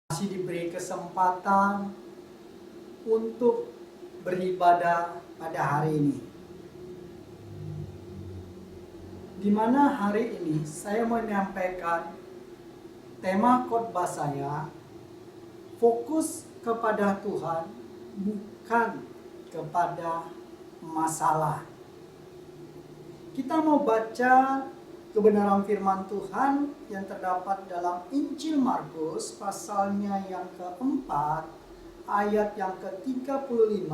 masih diberi kesempatan untuk beribadah pada hari ini. Di mana hari ini saya menyampaikan tema khotbah saya, fokus kepada Tuhan, bukan kepada masalah. Kita mau baca kebenaran firman Tuhan yang terdapat dalam Injil Markus pasalnya yang keempat, ayat yang ke-35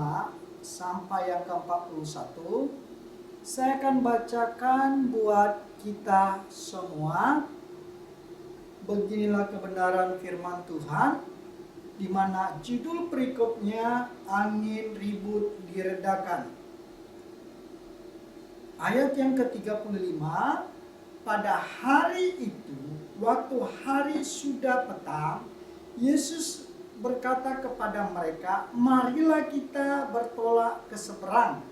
sampai yang ke-41. Saya akan bacakan buat kita semua. Beginilah kebenaran firman Tuhan, di mana judul perikopnya angin ribut diredakan. Ayat yang ke-35, pada hari itu, waktu hari sudah petang, Yesus berkata kepada mereka, "Marilah kita bertolak ke seberang."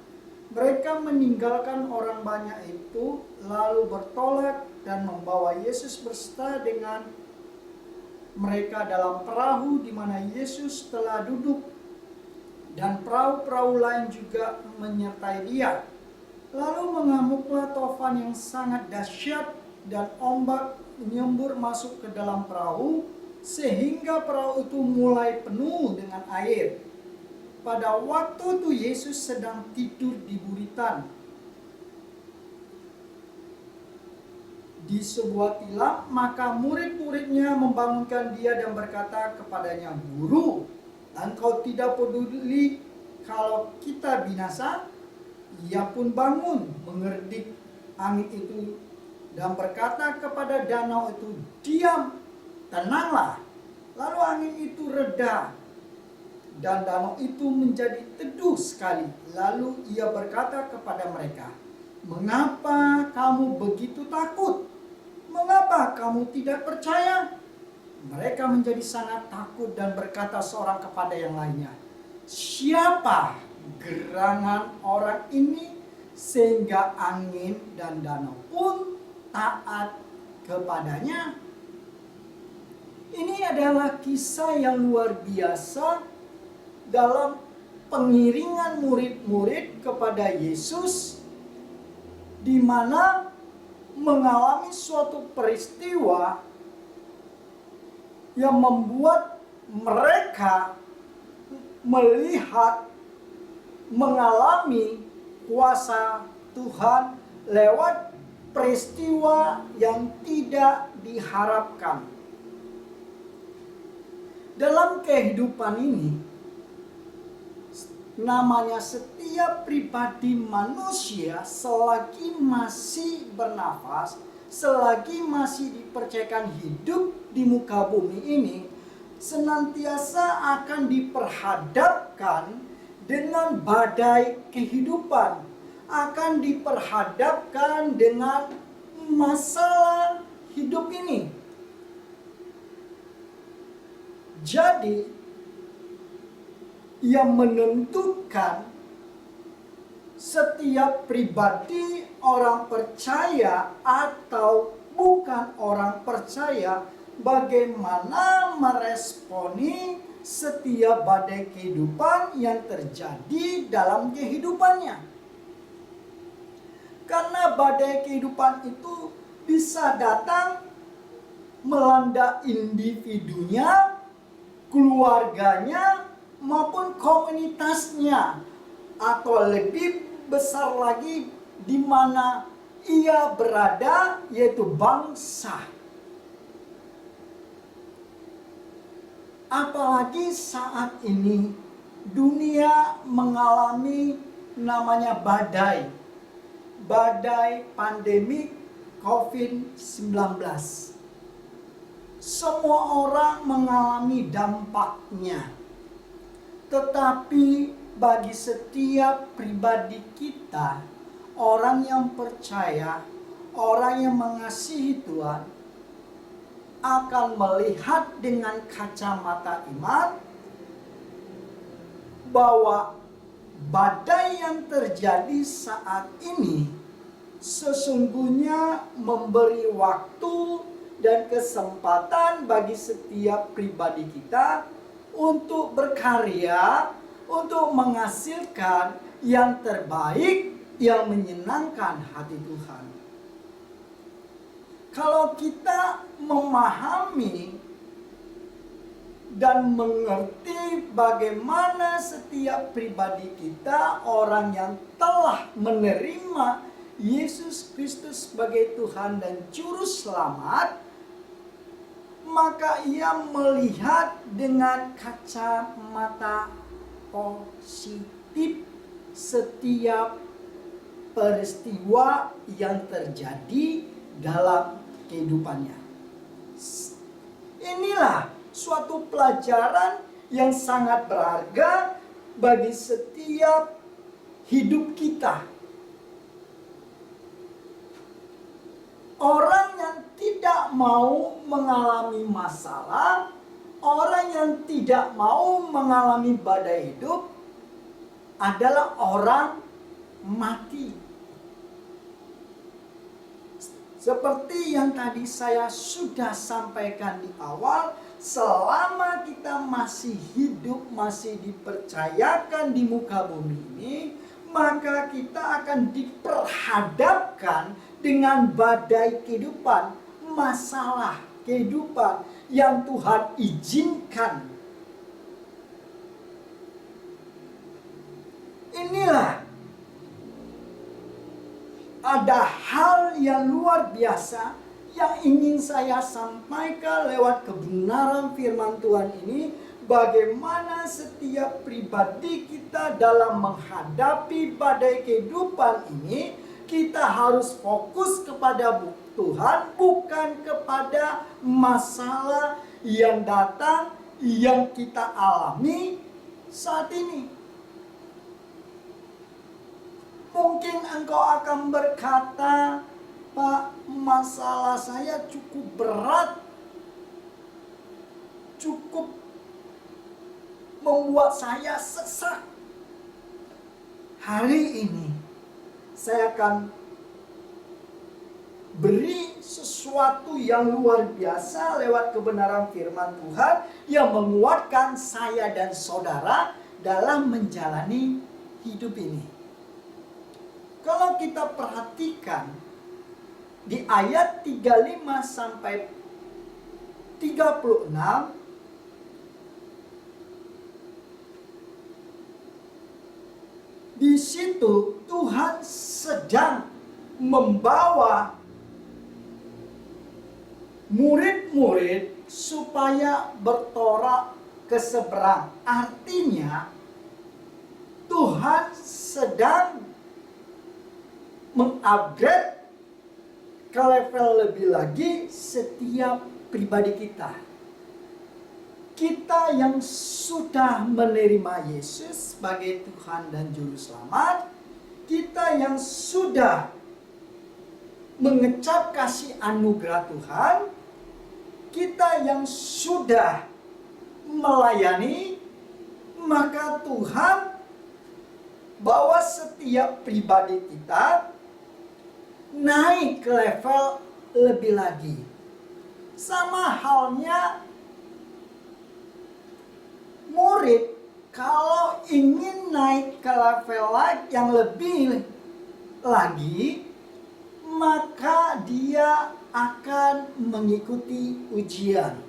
Mereka meninggalkan orang banyak itu, lalu bertolak dan membawa Yesus berserta dengan mereka dalam perahu di mana Yesus telah duduk, dan perahu-perahu lain juga menyertai dia. Lalu mengamuklah tofan yang sangat dahsyat, dan ombak menyembur masuk ke dalam perahu, sehingga perahu itu mulai penuh dengan air. Pada waktu itu Yesus sedang tidur di buritan di sebuah tilam, maka murid-muridnya membangunkan dia dan berkata kepadanya, "Guru, engkau tidak peduli kalau kita binasa?" Ia pun bangun, mengerdik angin itu dan berkata kepada danau itu, "Diam, tenanglah." Lalu angin itu reda dan danau itu menjadi teduh sekali. Lalu ia berkata kepada mereka, "Mengapa kamu begitu takut? Mengapa kamu tidak percaya?" Mereka menjadi sangat takut dan berkata seorang kepada yang lainnya, "Siapa gerangan orang ini sehingga angin dan danau pun taat kepadanya?" Ini adalah kisah yang luar biasa dalam pengiringan murid-murid kepada Yesus, di mana mengalami suatu peristiwa yang membuat mereka melihat, mengalami kuasa Tuhan lewat peristiwa yang tidak diharapkan. Dalam kehidupan ini, namanya setiap pribadi manusia selagi masih bernafas, selagi masih dipercayakan hidup di muka bumi ini, senantiasa akan diperhadapkan dengan badai kehidupan, akan diperhadapkan dengan masalah hidup ini. Jadi, yang menentukan setiap pribadi orang percaya atau bukan orang percaya, bagaimana meresponi setiap badai kehidupan yang terjadi dalam kehidupannya. Karena badai kehidupan itu bisa datang melanda individunya, keluarganya, maupun komunitasnya, atau lebih besar lagi di mana ia berada, yaitu bangsa. Apalagi saat ini dunia mengalami namanya badai pandemi COVID-19. Semua orang mengalami dampaknya. Tetapi bagi setiap pribadi kita, orang yang percaya, orang yang mengasihi Tuhan, akan melihat dengan kacamata iman bahwa badai yang terjadi saat ini sesungguhnya memberi waktu dan kesempatan bagi setiap pribadi kita untuk berkarya, untuk menghasilkan yang terbaik yang menyenangkan hati Tuhan. Kalau kita memahami dan mengerti bagaimana setiap pribadi kita, orang yang telah menerima Yesus Kristus sebagai Tuhan dan Juru Selamat, maka ia melihat dengan kacamata positif setiap peristiwa yang terjadi dalam kehidupannya. Inilah suatu pelajaran yang sangat berharga bagi setiap hidup kita. Orang yang tidak mau mengalami masalah, orang yang tidak mau mengalami badai hidup adalah orang mati. Seperti yang tadi saya sudah sampaikan di awal, selama kita masih hidup, masih dipercayakan di muka bumi ini, maka kita akan diperhadapkan dengan badai kehidupan, masalah kehidupan yang Tuhan izinkan. Inilah ada hal yang luar biasa yang ingin saya sampaikan lewat kebenaran firman Tuhan ini. Bagaimana setiap pribadi kita dalam menghadapi badai kehidupan ini, kita harus fokus kepada Tuhan, bukan kepada masalah yang datang, yang kita alami saat ini. Mungkin engkau akan berkata, Pak, masalah saya cukup berat, cukup membuat saya sesak. Hari ini saya akan beri sesuatu yang luar biasa lewat kebenaran firman Tuhan yang menguatkan saya dan saudara dalam menjalani hidup ini. Kalau kita perhatikan di ayat 35 sampai 36, di situ Tuhan sedang membawa murid-murid supaya bertolak ke seberang. Artinya Tuhan sedang mengupgrade ke level lebih lagi setiap pribadi kita. Kita yang sudah menerima Yesus sebagai Tuhan dan Juru Selamat, kita yang sudah mengecap kasih anugerah Tuhan, kita yang sudah melayani, maka Tuhan bawa setiap pribadi kita naik ke level lebih lagi. Sama halnya murid kalau ingin naik ke level yang lebih lagi, maka dia akan mengikuti ujian.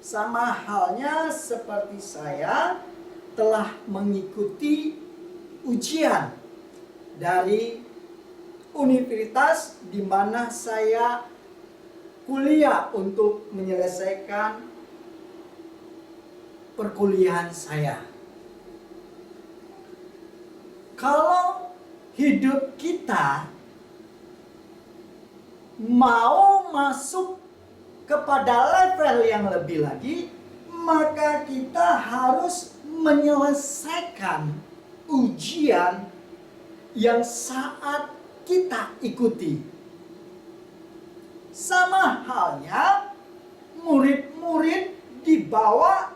Sama halnya seperti saya telah mengikuti ujian dari universitas di mana saya kuliah untuk menyelesaikan perkuliahan saya. Kalau hidup kita mau masuk kepada level yang lebih lagi, maka kita harus menyelesaikan ujian yang saat kita ikuti. Sama halnya murid-murid dibawa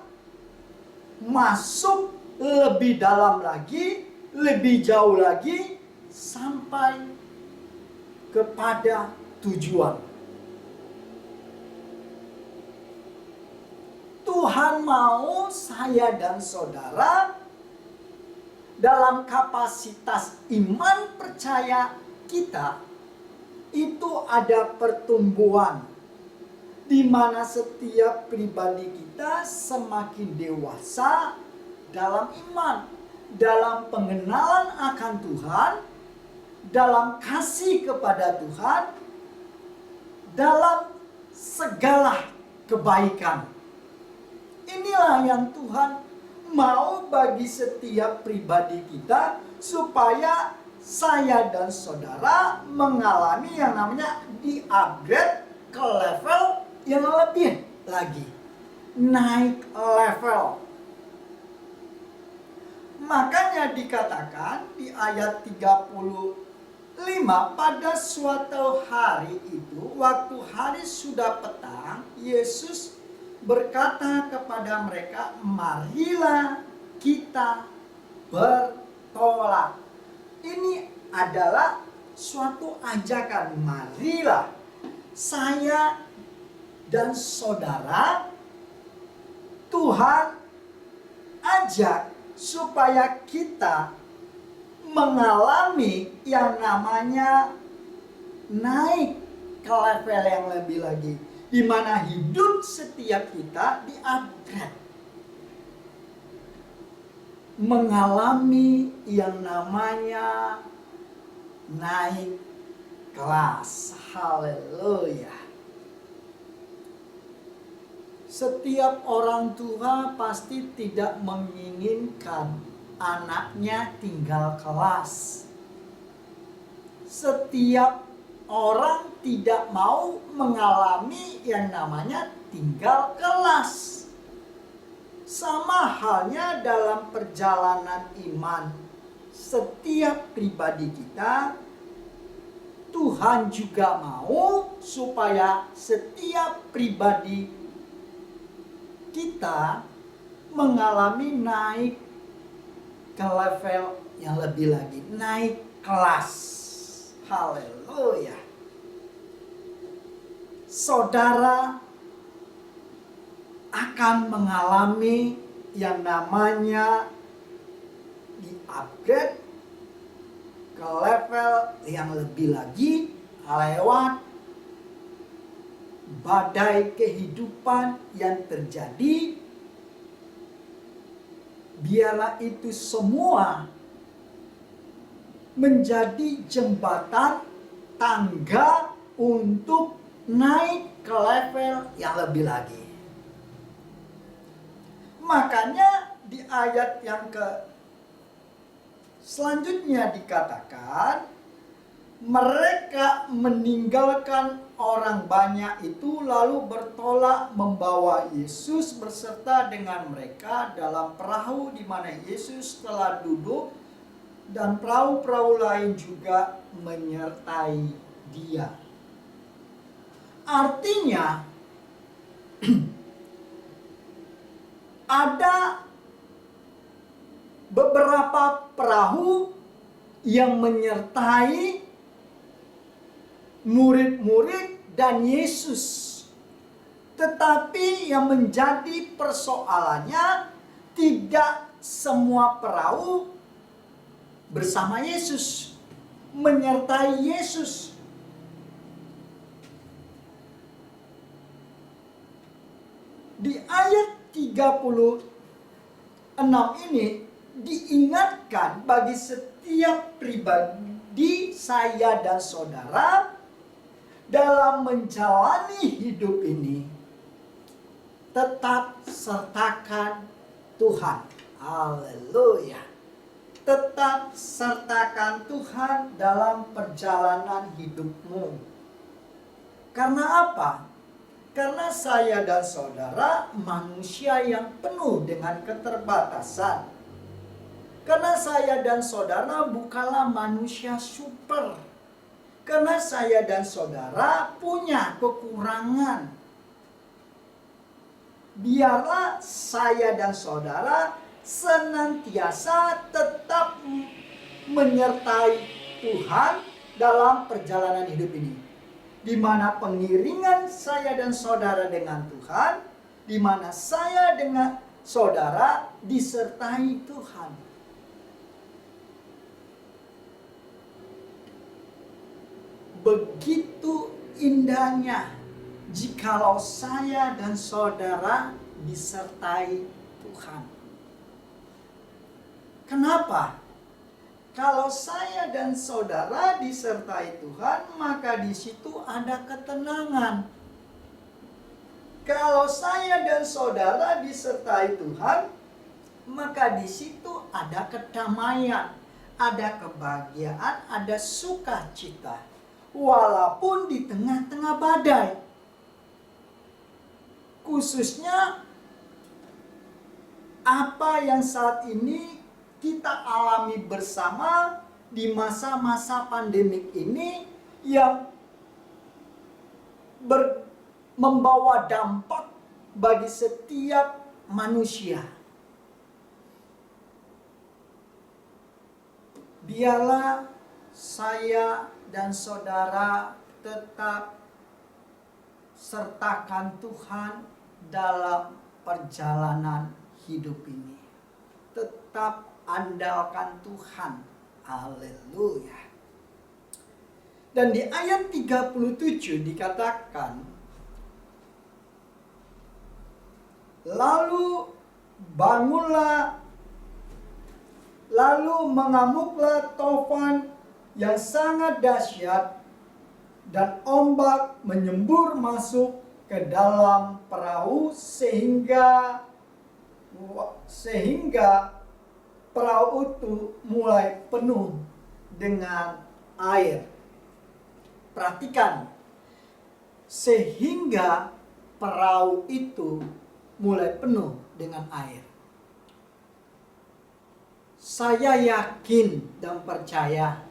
masuk lebih dalam lagi, lebih jauh lagi, sampai kepada tujuan. mau saya dan saudara dalam kapasitas iman percaya kita itu ada pertumbuhan, di mana setiap pribadi kita semakin dewasa dalam iman, dalam pengenalan akan Tuhan, dalam kasih kepada Tuhan, dalam segala kebaikan. Inilah yang Tuhan mau bagi setiap pribadi kita, supaya saya dan saudara mengalami yang namanya di-upgrade ke level yang lebih lagi. Naik level. Makanya dikatakan di ayat 35, pada suatu hari itu, waktu hari sudah petang, Yesus berkata kepada mereka, marilah kita bertolak. Ini adalah suatu ajakan. Marilah saya dan saudara, Tuhan ajak supaya kita mengalami yang namanya naik ke level yang lebih lagi, di mana hidup setiap kita di-upgrade, mengalami yang namanya naik kelas. Haleluya. Setiap orang tua pasti tidak menginginkan anaknya tinggal kelas. Setiap orang tidak mau mengalami yang namanya tinggal kelas. Sama halnya dalam perjalanan iman setiap pribadi kita, Tuhan juga mau supaya setiap pribadi kita mengalami naik ke level yang lebih lagi, naik kelas. Haleluya. Saudara akan mengalami yang namanya di-upgrade ke level yang lebih lagi lewat badai kehidupan yang terjadi. Biarlah itu semua menjadi jembatan, tangga untuk naik ke level yang lebih lagi. Makanya di ayat yang selanjutnya dikatakan, mereka meninggalkan orang banyak itu lalu bertolak membawa Yesus berserta dengan mereka dalam perahu di mana Yesus telah duduk, dan perahu-perahu lain juga menyertai dia. Artinya ada beberapa perahu yang menyertai murid-murid dan Yesus. Tetapi yang menjadi persoalannya, tidak semua perahu bersama Yesus, menyertai Yesus. Di ayat 36 ini diingatkan bagi setiap pribadi saya dan saudara dalam menjalani hidup ini, tetap sertakan Tuhan. Haleluya. Tetap sertakan Tuhan dalam perjalanan hidupmu. Karena apa? Karena saya dan saudara manusia yang penuh dengan keterbatasan. Karena saya dan saudara bukanlah manusia super. Karena saya dan saudara punya kekurangan. Biarlah saya dan saudara senantiasa tetap menyertai Tuhan dalam perjalanan hidup ini, di mana pengiringan saya dan saudara dengan Tuhan di mana saya dengan saudara disertai Tuhan. Begitu indahnya jikalau saya dan saudara disertai Tuhan. Kenapa? Kalau saya dan saudara disertai Tuhan, maka di situ ada ketenangan. Kalau saya dan saudara disertai Tuhan, maka di situ ada kedamaian, ada kebahagiaan, ada sukacita. Walaupun di tengah-tengah badai. Khususnya apa yang saat ini kita alami bersama di masa-masa pandemik ini yang membawa dampak bagi setiap manusia. Biarlah saya dan saudara tetap sertakan Tuhan dalam perjalanan hidup ini. Tetap andalkan Tuhan. Haleluya. Dan di ayat 37 dikatakan, lalu bangunlah, lalu mengamuklah tofan yang sangat dahsyat, dan ombak menyembur masuk ke dalam perahu sehingga perahu itu mulai penuh dengan air. Perhatikan, sehingga perahu itu mulai penuh dengan air. Saya yakin dan percaya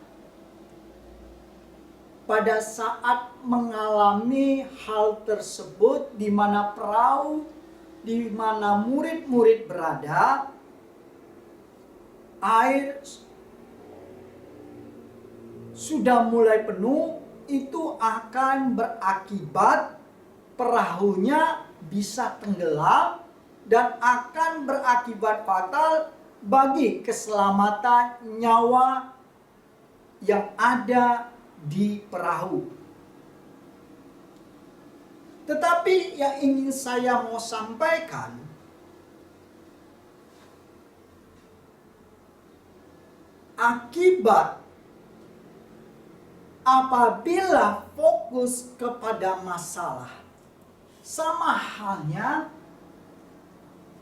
pada saat mengalami hal tersebut, di mana perahu, di mana murid-murid berada, air sudah mulai penuh, itu akan berakibat perahunya bisa tenggelam dan akan berakibat fatal bagi keselamatan nyawa yang ada di perahu. Tetapi yang ingin saya mau sampaikan, akibat apabila fokus kepada masalah, sama halnya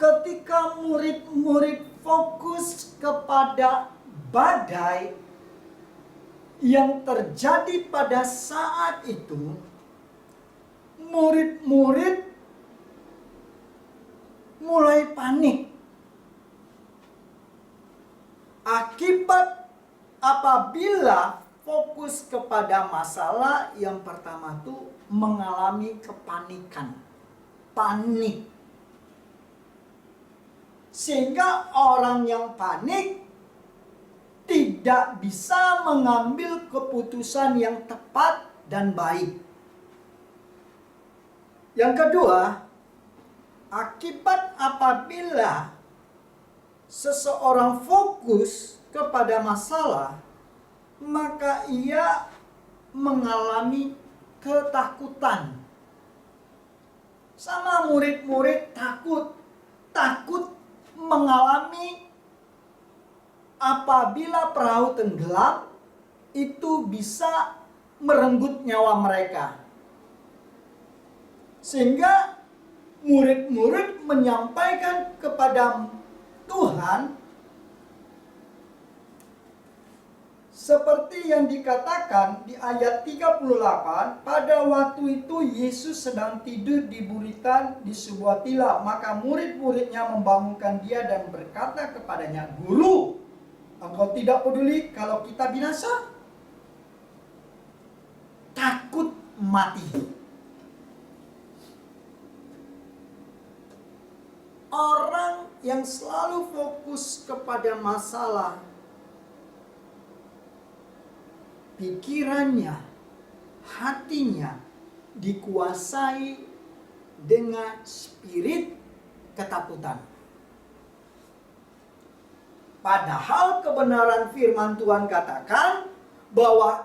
ketika murid-murid fokus kepada badai yang terjadi pada saat itu, murid-murid mulai panik. Akibat apabila fokus kepada masalah, yang pertama tuh mengalami kepanikan, panik. Sehingga orang yang panik tidak bisa mengambil keputusan yang tepat dan baik. Yang kedua, akibat apabila seseorang fokus kepada masalah, maka ia mengalami ketakutan. Sama murid-murid takut mengalami apabila perahu tenggelam, itu bisa merenggut nyawa mereka. Sehingga murid-murid menyampaikan kepada Tuhan seperti yang dikatakan di ayat 38, pada waktu itu Yesus sedang tidur di buritan di sebuah tilap, maka murid-muridnya membangunkan dia dan berkata kepadanya, "Guru, engkau tidak peduli kalau kita binasa?" Takut mati. Orang yang selalu fokus kepada masalah, pikirannya, hatinya dikuasai dengan spirit ketakutan. Padahal kebenaran firman Tuhan katakan bahwa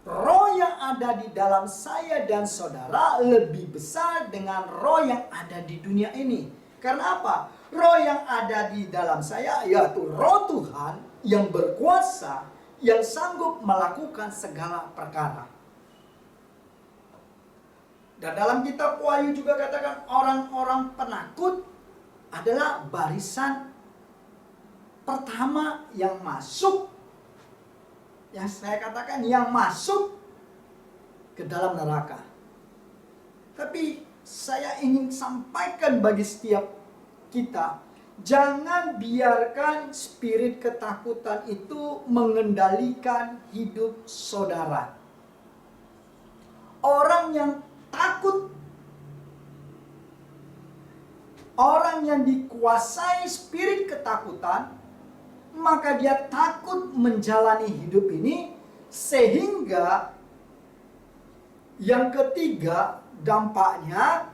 roh yang ada di dalam saya dan saudara lebih besar dengan roh yang ada di dunia ini. Karena apa? Roh yang ada di dalam saya yaitu roh Tuhan yang berkuasa, yang sanggup melakukan segala perkara. Dan dalam kitab Wahyu juga katakan orang-orang penakut adalah barisan pertama yang masuk, yang saya katakan yang masuk ke dalam neraka. Tapi saya ingin sampaikan bagi setiap kita, jangan biarkan spirit ketakutan itu mengendalikan hidup saudara. Orang yang takut, orang yang dikuasai spirit ketakutan, maka dia takut menjalani hidup ini. Sehingga yang ketiga, dampaknya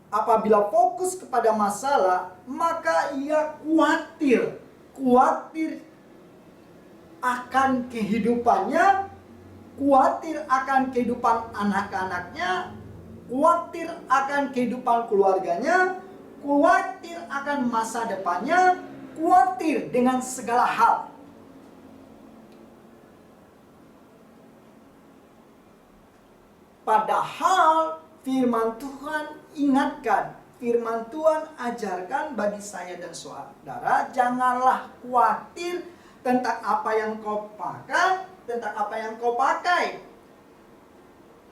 apabila fokus kepada masalah, maka ia khawatir akan kehidupannya, khawatir akan kehidupan anak-anaknya, khawatir akan kehidupan keluarganya, khawatir akan masa depannya, khawatir dengan segala hal. Padahal firman Tuhan ingatkan, firman Tuhan ajarkan bagi saya dan saudara, janganlah khawatir tentang apa yang kau pakai, tentang apa yang kau pakai.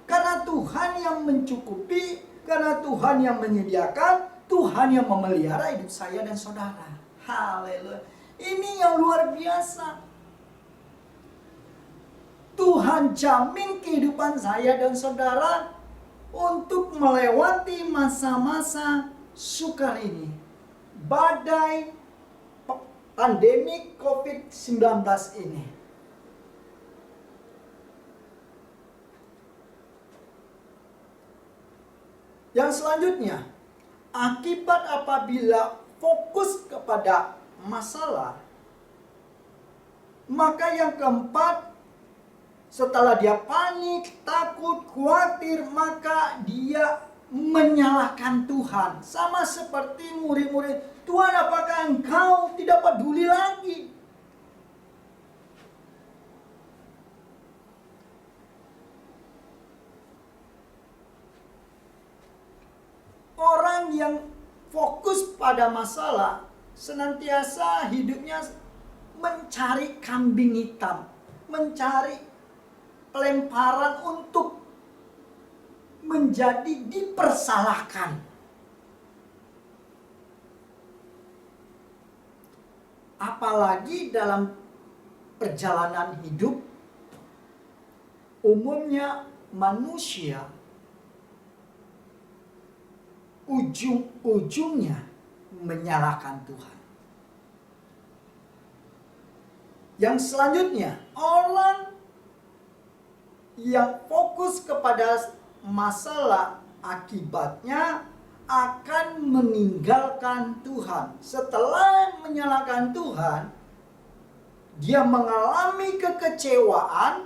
Karena Tuhan yang mencukupi, karena Tuhan yang menyediakan, Tuhan yang memelihara hidup saya dan saudara. Haleluya. Ini yang luar biasa. Tuhan jamin kehidupan saya dan saudara untuk melewati masa-masa sukar ini. Badai pandemi COVID-19 ini. Yang selanjutnya, akibat apabila fokus kepada masalah, maka yang keempat, setelah dia panik, takut, khawatir, maka dia menyalahkan Tuhan. Sama seperti murid-murid, Tuhan apakah engkau tidak peduli lagi? Orang yang fokus pada masalah senantiasa hidupnya mencari kambing hitam, mencari pelemparan untuk menjadi dipersalahkan. Apalagi dalam perjalanan hidup, umumnya manusia ujung-ujungnya menyalahkan Tuhan. Yang selanjutnya, orang yang fokus kepada masalah akibatnya akan meninggalkan Tuhan. Setelah menyalahkan Tuhan, dia mengalami kekecewaan,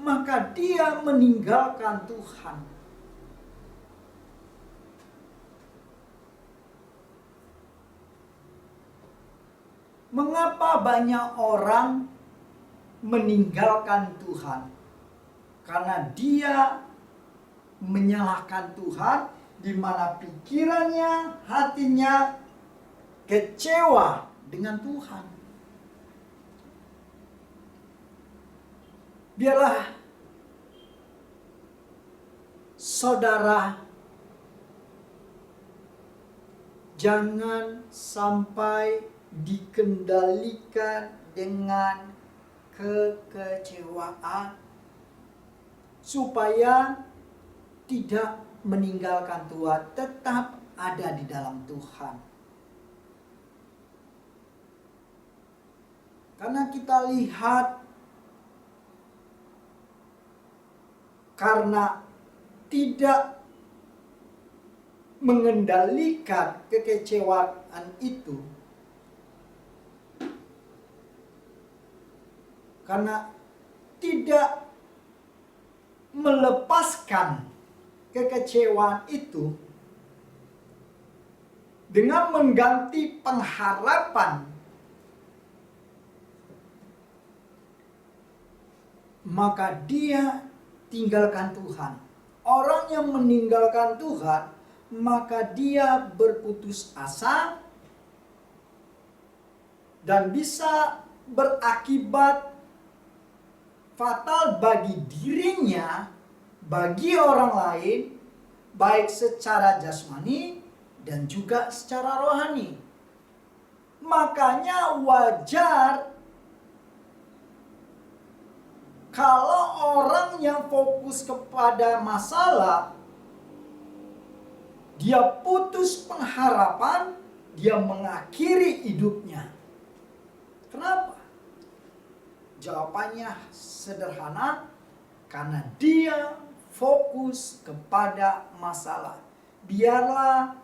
maka dia meninggalkan Tuhan. Mengapa banyak orang meninggalkan Tuhan? Karena dia menyalahkan Tuhan, di mana pikirannya, hatinya kecewa dengan Tuhan. Biarlah saudara jangan sampai dikendalikan dengan kekecewaan, supaya tidak meninggalkan Tuhan, tetap ada di dalam Tuhan. Karena kita lihat, karena tidak mengendalikan kekecewaan itu, karena tidak melepaskan kekecewaan itu dengan mengganti pengharapan, maka dia tinggalkan Tuhan. Orang yang meninggalkan Tuhan, maka dia berputus asa dan bisa berakibat fatal bagi dirinya, bagi orang lain, baik secara jasmani dan juga secara rohani. Makanya wajar kalau orang yang fokus kepada masalah, dia putus pengharapan, dia mengakhiri hidupnya. Kenapa? Jawabannya sederhana, karena dia fokus kepada masalah. Biarlah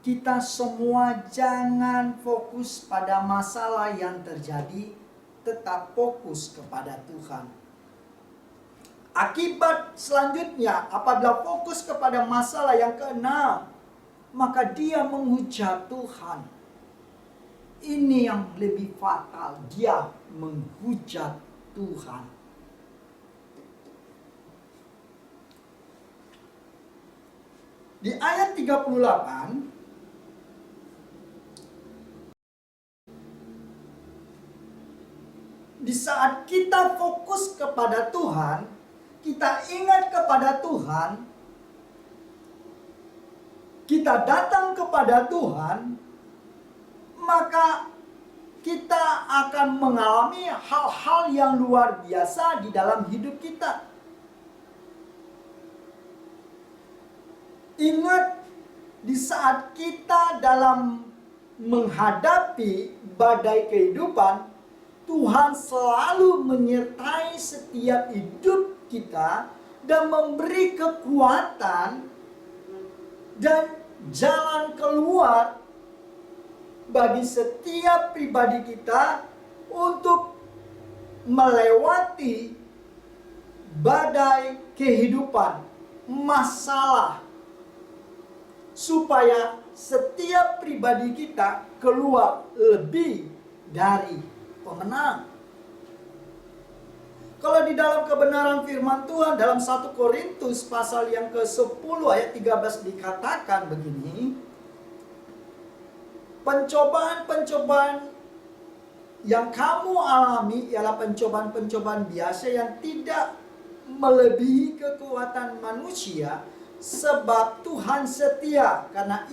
kita semua jangan fokus pada masalah yang terjadi, tetap fokus kepada Tuhan. Akibat selanjutnya, apabila fokus kepada masalah yang keenam, maka dia menghujat Tuhan. Ini yang lebih fatal, dia menghujat Tuhan. Di ayat 38, di saat kita fokus kepada Tuhan, kita ingat kepada Tuhan, kita datang kepada Tuhan, maka kita akan mengalami hal-hal yang luar biasa di dalam hidup kita. Ingat, di saat kita dalam menghadapi badai kehidupan, Tuhan selalu menyertai setiap hidup kita dan memberi kekuatan dan jalan keluar bagi setiap pribadi kita untuk melewati badai kehidupan, masalah, supaya setiap pribadi kita keluar lebih dari pemenang. Kalau di dalam kebenaran firman Tuhan dalam 1 Korintus pasal yang ke-10 ayat 13 dikatakan begini, pencobaan-pencobaan yang kamu alami ialah pencobaan-pencobaan biasa yang tidak melebihi kekuatan manusia, sebab Tuhan setia, karena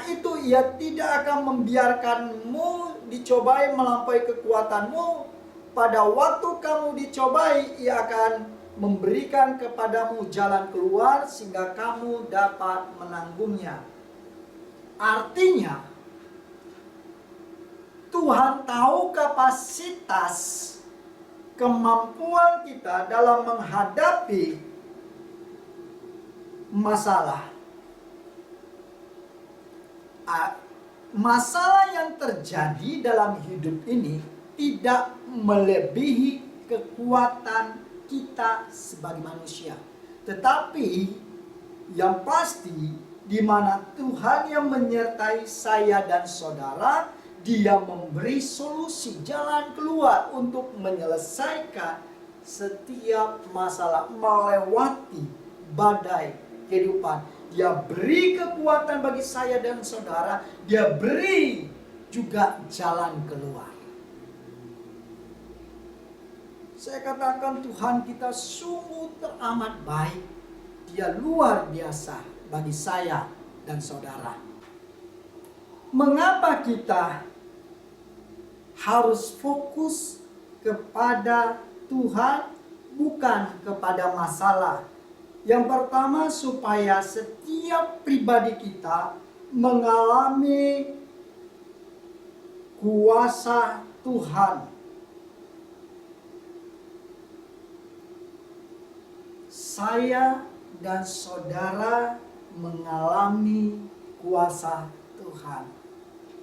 itu ia tidak akan membiarkanmu dicobai melampaui kekuatanmu. Pada waktu kamu dicobai, ia akan memberikan kepadamu jalan keluar sehingga kamu dapat menanggungnya. Artinya, Tuhan tahu kapasitas kemampuan kita dalam menghadapi masalah. Masalah yang terjadi dalam hidup ini tidak melebihi kekuatan kita sebagai manusia. Tetapi yang pasti, di mana Tuhan yang menyertai saya dan saudara, Dia memberi solusi jalan keluar untuk menyelesaikan setiap masalah, melewati badai kehidupan. Dia beri kekuatan bagi saya dan saudara. Dia beri juga jalan keluar. Saya katakan Tuhan kita sungguh teramat baik. Dia luar biasa bagi saya dan saudara. Mengapa kita harus fokus kepada Tuhan, bukan kepada masalah? Yang pertama, supaya setiap pribadi kita mengalami kuasa Tuhan. saya dan saudara mengalami kuasa Tuhan.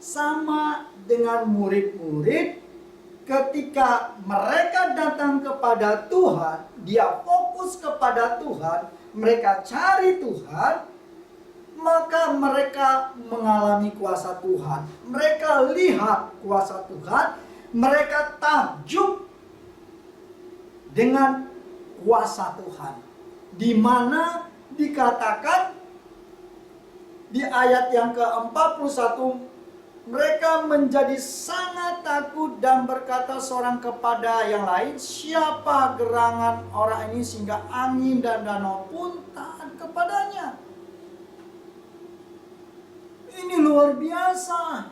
Sama dengan murid-murid, ketika mereka datang kepada Tuhan, dia fokus kepada Tuhan, mereka cari Tuhan, maka mereka mengalami kuasa Tuhan. Mereka lihat kuasa Tuhan, mereka takjub dengan kuasa Tuhan. Di mana dikatakan di ayat yang ke-41, mereka menjadi sangat takut dan berkata seorang kepada yang lain, siapa gerangan orang ini sehingga angin dan danau pun taat kepadanya. Ini luar biasa.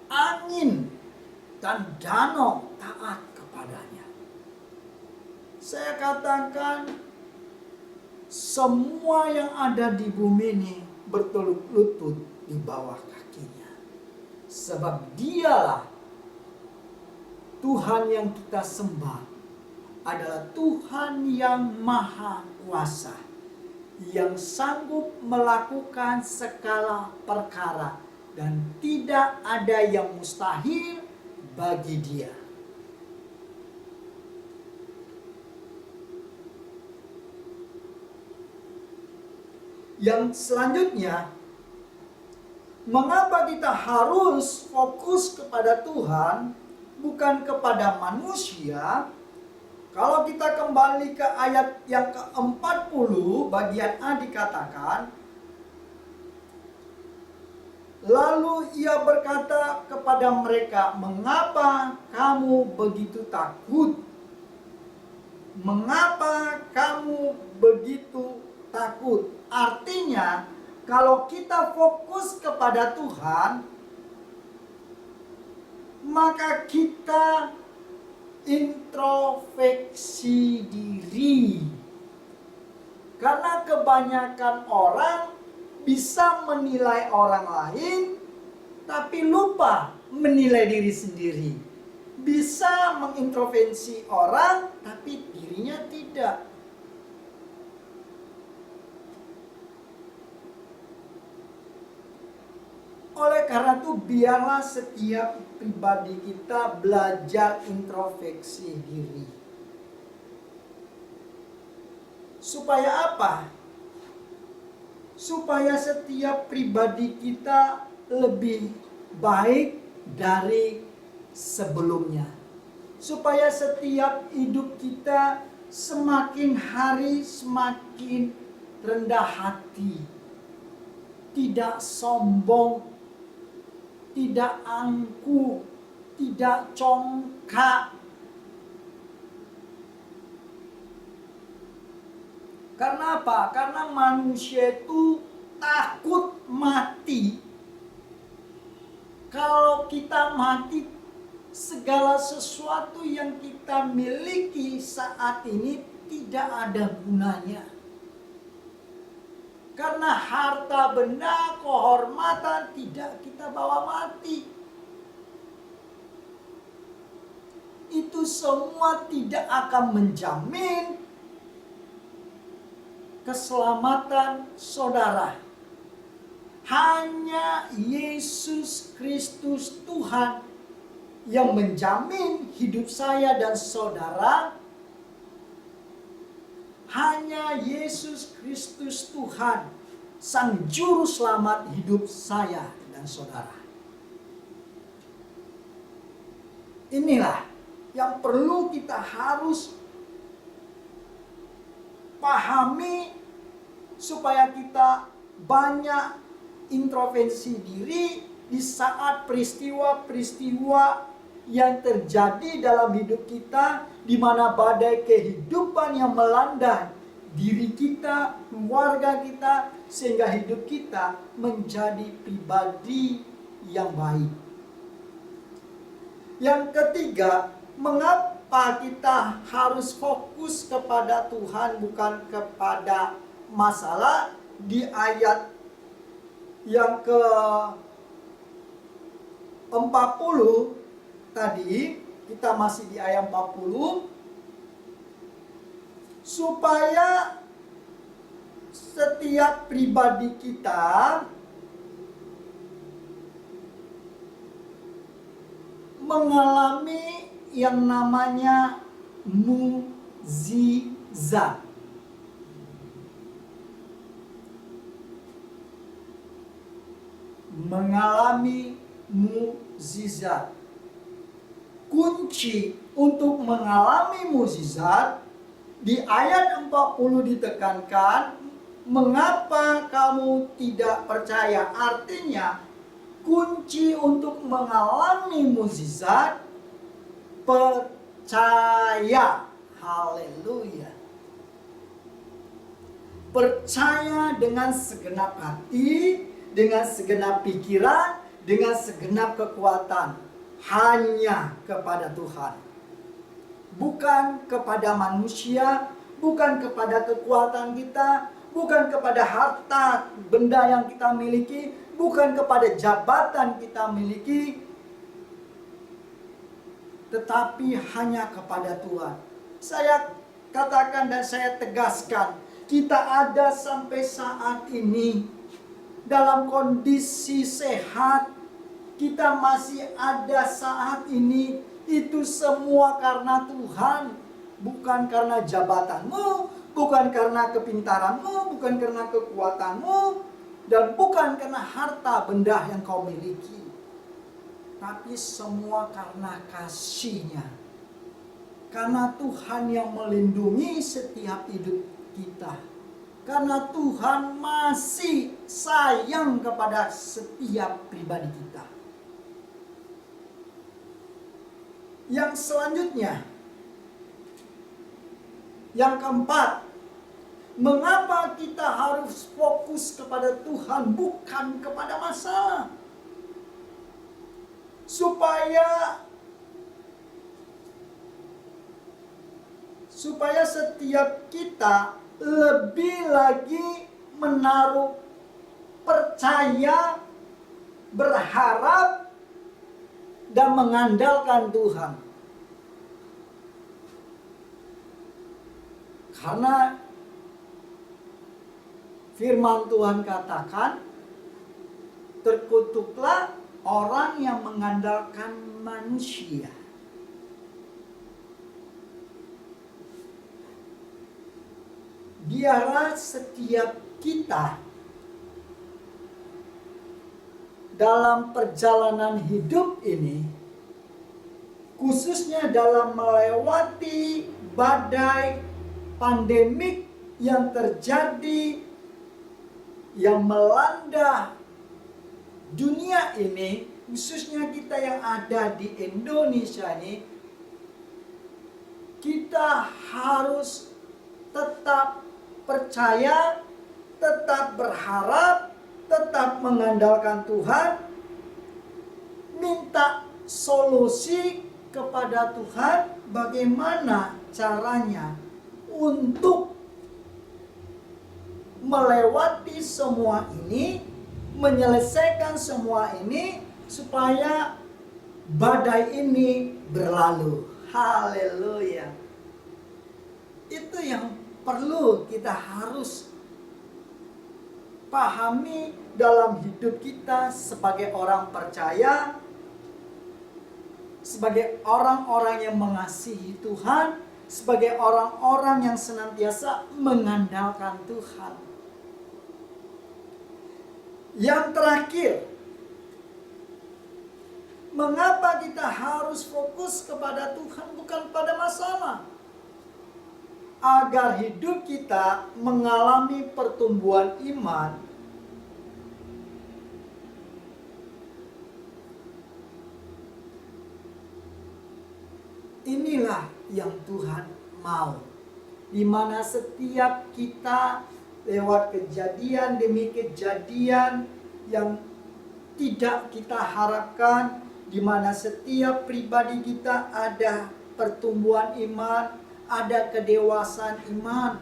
Angin dan danau taat kepadanya. Saya katakan, semua yang ada di bumi ini berlutut di bawah kakinya. Sebab dialah Tuhan yang kita sembah, adalah Tuhan yang maha kuasa, yang sanggup melakukan segala perkara, dan tidak ada yang mustahil bagi Dia. Yang selanjutnya, mengapa kita harus fokus kepada Tuhan, bukan kepada manusia? Kalau kita kembali ke ayat yang ke-40, bagian A dikatakan, lalu ia berkata kepada mereka, mengapa kamu begitu takut? Mengapa kamu begitu takut? Artinya, kalau kita fokus kepada Tuhan, maka kita introspeksi diri. Karena kebanyakan orang bisa menilai orang lain, tapi lupa menilai diri sendiri. Bisa mengintrospeksi orang, tapi dirinya tidak. Oleh karena itu, biarlah setiap pribadi kita belajar introspeksi diri. Supaya apa? Supaya setiap pribadi kita lebih baik dari sebelumnya. Supaya setiap hidup kita semakin hari semakin rendah hati. Tidak sombong, tidak angkuh, tidak congkak. Karena apa? Karena manusia itu takut mati. Kalau kita mati, segala sesuatu yang kita miliki saat ini tidak ada gunanya. Karena harta benda, kehormatan tidak kita bawa mati. Itu semua tidak akan menjamin keselamatan saudara. Hanya Yesus Kristus Tuhan yang menjamin hidup saya dan saudara. Hanya Yesus Kristus Tuhan, Sang Juru Selamat hidup saya dan saudara. Inilah yang perlu kita harus pahami supaya kita banyak introspeksi diri di saat peristiwa-peristiwa yang terjadi dalam hidup kita, di mana badai kehidupan yang melanda diri kita, keluarga kita, sehingga hidup kita menjadi pribadi yang baik. Yang ketiga, mengapa kita harus fokus kepada Tuhan bukan kepada masalah? Di ayat yang ke-40 tadi kita masih di ayat 40, supaya setiap pribadi kita mengalami yang namanya mukjizat. Mengalami mukjizat. Kunci untuk mengalami mukjizat di ayat 40 ditekankan, mengapa kamu tidak percaya? Artinya, kunci untuk mengalami mukjizat percaya. Haleluya. Percaya dengan segenap hati, dengan segenap pikiran, dengan segenap kekuatan, hanya kepada Tuhan. Bukan kepada manusia, bukan kepada kekuatan kita, bukan kepada harta benda yang kita miliki, bukan kepada jabatan kita miliki, tetapi hanya kepada Tuhan. Saya katakan dan saya tegaskan, kita ada sampai saat ini dalam kondisi sehat, kita masih ada saat ini, itu semua karena Tuhan, bukan karena jabatanmu, bukan karena kepintaranmu, bukan karena kekuatanmu, dan bukan karena harta benda yang kau miliki, tapi semua karena kasih-Nya, karena Tuhan yang melindungi setiap hidup kita, karena Tuhan masih sayang kepada setiap pribadi kita. Yang selanjutnya, yang keempat, mengapa kita harus fokus kepada Tuhan, bukan kepada masalah? Supaya setiap kita lebih lagi menaruh percaya, berharap, dan mengandalkan Tuhan. Karena firman Tuhan katakan, terkutuklah orang yang mengandalkan manusia. Biarlah setiap kita dalam perjalanan hidup ini, khususnya dalam melewati badai pandemik yang terjadi, yang melanda dunia ini, khususnya kita yang ada di Indonesia ini, kita harus tetap percaya, tetap berharap, tetap mengandalkan Tuhan, minta solusi kepada Tuhan bagaimana caranya untuk melewati semua ini, menyelesaikan semua ini, supaya badai ini berlalu. Haleluya. Itu yang perlu kita harus pahami dalam hidup kita sebagai orang percaya, sebagai orang-orang yang mengasihi Tuhan, sebagai orang-orang yang senantiasa mengandalkan Tuhan. Yang terakhir, mengapa kita harus fokus kepada Tuhan, bukan pada masalah? Agar hidup kita mengalami pertumbuhan iman, inilah yang Tuhan mau. Di mana setiap kita lewat kejadian demi kejadian yang tidak kita harapkan, di mana setiap pribadi kita ada pertumbuhan iman, ada kedewasaan iman.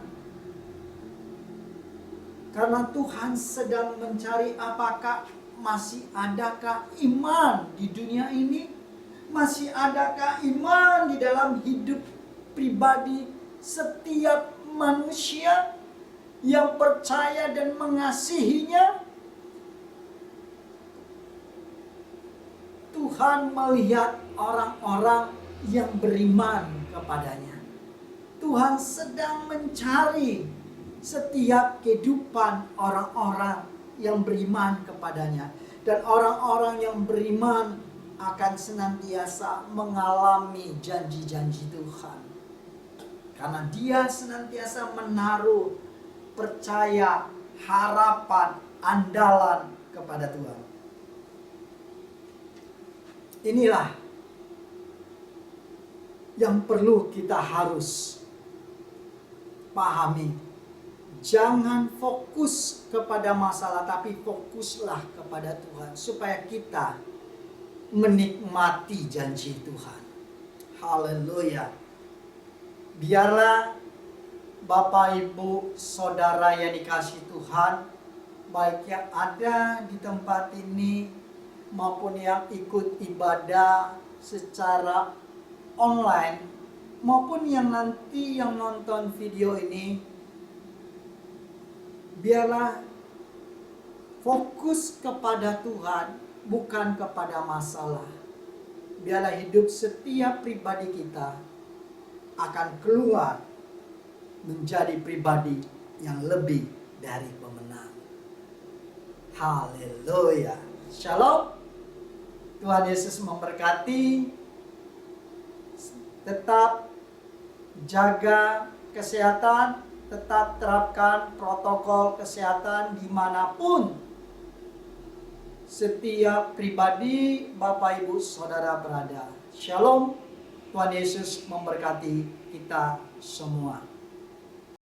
Karena Tuhan sedang mencari apakah masih adakah iman di dunia ini. Masih adakah iman di dalam hidup pribadi setiap manusia yang percaya dan mengasihinya? Tuhan melihat orang-orang yang beriman kepadanya. Tuhan sedang mencari setiap kehidupan orang-orang yang beriman kepadanya. Dan orang-orang yang beriman akan senantiasa mengalami janji-janji Tuhan. Karena dia senantiasa menaruh percaya, harapan, andalan kepada Tuhan. Inilah yang perlu kita harus pahami. Jangan fokus kepada masalah, tapi fokuslah kepada Tuhan. Supaya kita menikmati janji Tuhan. Haleluya. Biarlah Bapak, Ibu, Saudara yang dikasihi Tuhan, baik yang ada di tempat ini maupun yang ikut ibadah secara online, maupun yang nanti yang nonton video ini, biarlah fokus kepada Tuhan, bukan kepada masalah. Biarlah hidup setiap pribadi kita akan keluar menjadi pribadi yang lebih dari pemenang. Haleluya. Shalom. Tuhan Yesus memberkati. Tetap jaga kesehatan, tetap terapkan protokol kesehatan dimanapun setiap pribadi Bapak, Ibu, Saudara berada. Shalom. Tuhan Yesus memberkati kita semua.